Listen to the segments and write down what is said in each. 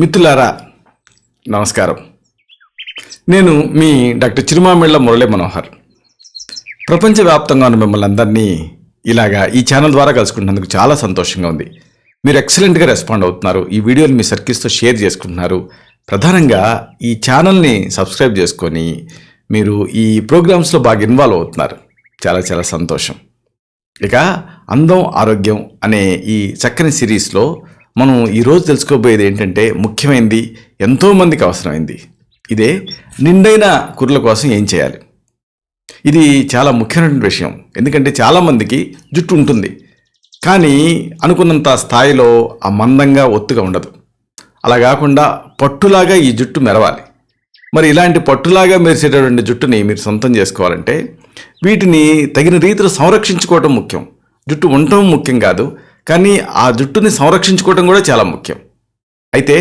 మిత్రులారా నమస్కారం. నేను మీ డాక్టర్ చిరుమామిళ్ళ మురళి మనోహర్. ప్రపంచవ్యాప్తంగా ఉన్న మిమ్మల్ని అందరినీ ఇలాగా ఈ ఛానల్ ద్వారా కలుసుకుంటున్నందుకు చాలా సంతోషంగా ఉంది. మీరు ఎక్సలెంట్గా రెస్పాండ్ అవుతున్నారు. ఈ వీడియోని మీ సర్కిల్స్తో షేర్ చేసుకుంటున్నారు. ప్రధానంగా ఈ ఛానల్ని సబ్స్క్రైబ్ చేసుకొని మీరు ఈ ప్రోగ్రామ్స్లో బాగా ఇన్వాల్వ్ అవుతున్నారు. చాలా చాలా సంతోషం. ఇక అందం ఆరోగ్యం అనే ఈ చక్కని సిరీస్లో మనం ఈరోజు తెలుసుకోబోయేది ఏంటంటే ముఖ్యమైనది, ఎంతోమందికి అవసరమైంది. ఇదే నిండైన కుర్ల కోసం ఏం చేయాలి. ఇది చాలా ముఖ్యమైన విషయం. ఎందుకంటే చాలామందికి జుట్టు ఉంటుంది, కానీ అనుకున్నంత స్థాయిలో ఆ మందంగా ఒత్తుగా ఉండదు. అలా కాకుండా పట్టులాగా ఈ జుట్టు మెరవాలి. మరి ఇలాంటి పట్టులాగా మెరిసేటటువంటి జుట్టుని మీరు సొంతం చేసుకోవాలంటే వీటిని తగిన రీతిలో సంరక్షించుకోవటం ముఖ్యం. జుట్టు ఉండటం ముఖ్యం కాదు, కానీ ఆ జుట్టుని సంరక్షించుకోవడం కూడా చాలా ముఖ్యం. అయితే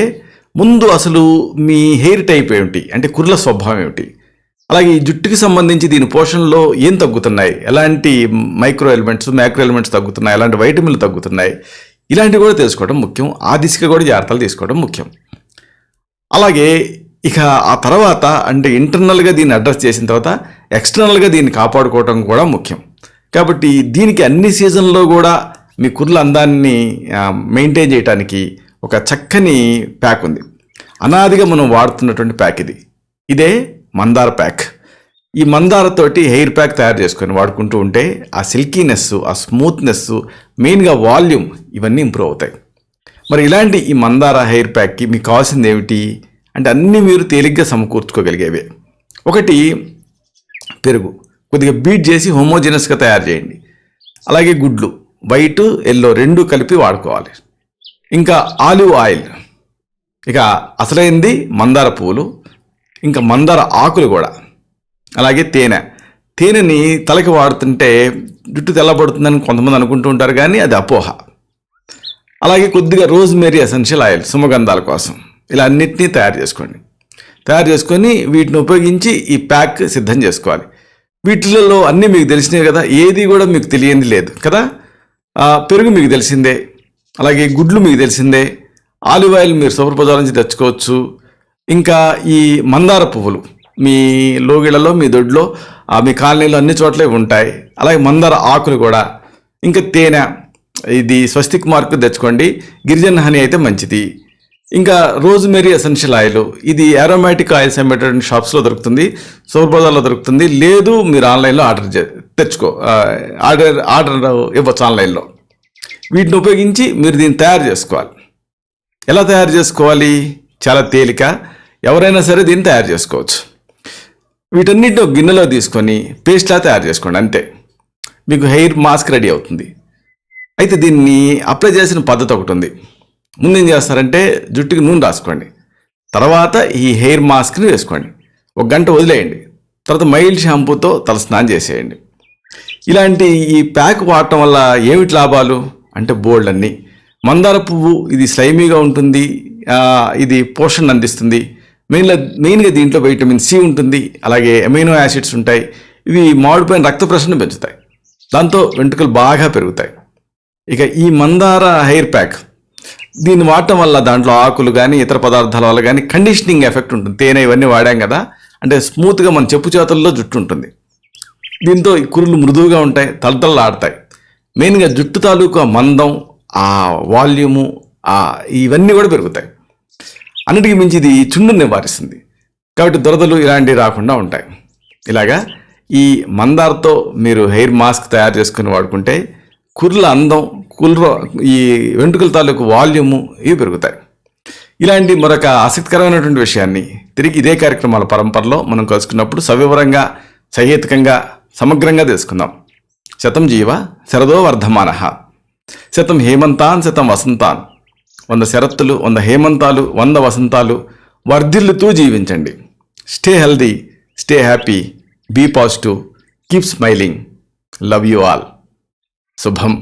ముందు అసలు మీ హెయిర్ టైప్ ఏమిటి, అంటే కుర్ల స్వభావం ఏమిటి, అలాగే ఈ జుట్టుకి సంబంధించి దీని పోషణలో ఏం తగ్గుతున్నాయి, ఎలాంటి మైక్రో ఎలిమెంట్స్ మ్యాక్రో ఎలిమెంట్స్ తగ్గుతున్నాయి, ఎలాంటి వైటమిన్లు తగ్గుతున్నాయి, ఇలాంటివి కూడా తెలుసుకోవడం ముఖ్యం. ఆ దిశగా కూడా జాగ్రత్తలు తీసుకోవడం ముఖ్యం. అలాగే ఇక ఆ తర్వాత అంటే ఇంటర్నల్గా దీన్ని అడ్రస్ చేసిన తర్వాత ఎక్స్టర్నల్గా దీన్ని కాపాడుకోవడం కూడా ముఖ్యం. కాబట్టి దీనికి అన్ని సీజన్లో కూడా మీ కుర్ల అందాన్ని మెయింటైన్ చేయడానికి ఒక చక్కని ప్యాక్ ఉంది. అనాదిగా మనం వాడుతున్నటువంటి ప్యాక్ ఇదే మందార ప్యాక్. ఈ మందారతోటి హెయిర్ ప్యాక్ తయారు చేసుకొని వాడుకుంటూ ఉంటే ఆ సిల్కీనెస్, ఆ స్మూత్నెస్, మెయిన్గా వాల్యూమ్ ఇవన్నీ ఇంప్రూవ్ అవుతాయి. మరి ఇలాంటి ఈ మందార హెయిర్ ప్యాక్కి మీకు కావాల్సింది ఏమిటి అంటే అన్నీ మీరు తేలిగ్గా సమకూర్చుకోగలిగేవే. ఒకటి, పెరుగు కొద్దిగా బీట్ చేసి హోమోజినస్గా తయారు చేయండి. అలాగే గుడ్లు వైట్ ఎల్లో రెండు కలిపి వాడుకోవాలి. ఇంకా ఆలివ్ ఆయిల్, ఇక అసలైంది మందార పువ్వులు, ఇంకా మందార ఆకులు కూడా, అలాగే తేనెని తలకి వాడుతుంటే జుట్టు తెల్లబడుతుందని కొంతమంది అనుకుంటూ ఉంటారు, కానీ అది అపోహ. అలాగే కొద్దిగా రోజ్మేరీ ఎసెన్షియల్ ఆయిల్ సుమగంధాల కోసం. ఇలా అన్నిటినీ తయారు చేసుకొని వీటిని ఉపయోగించి ఈ ప్యాక్ సిద్ధం చేసుకోవాలి. వీటిలలో అన్నీ మీకు తెలిసినవి కదా, ఏది కూడా మీకు తెలియంది లేదు కదా. పెరుగు మీకు తెలిసిందే, అలాగే గుడ్లు మీకు తెలిసిందే, ఆలివ్ ఆయిల్ మీరు సూపర్ బజార్ నుంచి తెచ్చుకోవచ్చు. ఇంకా ఈ మందార పువ్వులు మీ లోగిళ్లలో, మీ దొడ్లో, మీ కాలనీలో అన్ని చోట్ల ఉంటాయి. అలాగే మందార ఆకులు కూడా, ఇంకా తేనె, ఇది స్వస్తిక్ మార్కు తెచ్చుకోండి, గిరిజన హనీ అయితే మంచిది. ఇంకా రోజ్మేరీ ఎసెన్షియల్ ఆయిల్, ఇది అరోమాటిక్ ఆయిల్స్ అమ్మేటటువంటి షాప్స్లో దొరుకుతుంది, సూపర్ బజార్లో దొరుకుతుంది. లేదు మీరు ఆన్లైన్లో ఆర్డర్ ఇవ్వచ్చు ఆన్లైన్లో. వీటిని ఉపయోగించి మీరు దీన్ని తయారు చేసుకోవాలి. ఎలా తయారు చేసుకోవాలి? చాలా తేలిక, ఎవరైనా సరే దీన్ని తయారు చేసుకోవచ్చు. వీటన్నిటిని ఒక గిన్నెలో తీసుకొని పేస్ట్లా తయారు చేసుకోండి, అంతే. మీకు హెయిర్ మాస్క్ రెడీ అవుతుంది. అయితే దీన్ని అప్లై చేసిన పద్ధతి ఒకటి ఉంది. ముందు ఏం చేస్తారంటే జుట్టుకి నూనె రాసుకోండి, తర్వాత ఈ హెయిర్ మాస్క్ని వేసుకోండి, ఒక గంట వదిలేయండి, తర్వాత మైల్డ్ షాంపూతో తల స్నానం చేసేయండి. ఇలాంటి ఈ ప్యాక్ వాడటం వల్ల ఏమిటి లాభాలు అంటే బోల్డ్ అన్ని. మందార పువ్వు ఇది స్లైమీగా ఉంటుంది, ఇది పోషణ అందిస్తుంది. మెయిన్గా దీంట్లో వైటమిన్ సి ఉంటుంది, అలాగే అమైనో యాసిడ్స్ ఉంటాయి. ఇవి మాడిపోయిన రక్త ప్రసరణ పెంచుతాయి, దాంతో వెంట్రుకలు బాగా పెరుగుతాయి. ఇక ఈ మందార హెయిర్ ప్యాక్ దీన్ని వాడటం వల్ల దాంట్లో ఆకులు కానీ ఇతర పదార్థాల వల్ల కానీ కండిషనింగ్ ఎఫెక్ట్ ఉంటుంది. తేనె ఇవన్నీ వాడాం కదా, అంటే స్మూత్గా మన చెప్పు చేతుల్లో జుట్టు ఉంటుంది. దీంతో ఈ కురులు మృదువుగా ఉంటాయి, తలతలలాడతాయి. మెయిన్గా జుట్టు తాలూకు ఆ మందం, ఆ వాల్యూము, ఇవన్నీ కూడా పెరుగుతాయి. అన్నిటికీ మించి ఇది చుండుని నివారిస్తుంది, కాబట్టి దురదలు ఇలాంటివి రాకుండా ఉంటాయి. ఇలాగా ఈ మందారతో మీరు హెయిర్ మాస్క్ తయారు చేసుకుని వాడుకుంటే కుర్ల అందం, ఈ వెంట్రుకల తాలూకు వాల్యూము ఇవి పెరుగుతాయి. ఇలాంటి మరొక ఆసక్తికరమైనటువంటి విషయాన్ని తిరిగి ఇదే కార్యక్రమాల పరంపరలో మనం కలుసుకున్నప్పుడు సవివరంగా, సహేతుకంగా, సమగ్రంగా తెలుసుకుందాం. శతం జీవ శరదో వర్ధమానః, శతం హేమంతాన్ శతం వసంతాన్. 100 శరత్తులు, 100 హేమంతాలు, 100 వసంతాలు వర్ధిల్లుతూ జీవించండి. Stay healthy, stay happy, be positive, keep smiling. Love you all. శుభం.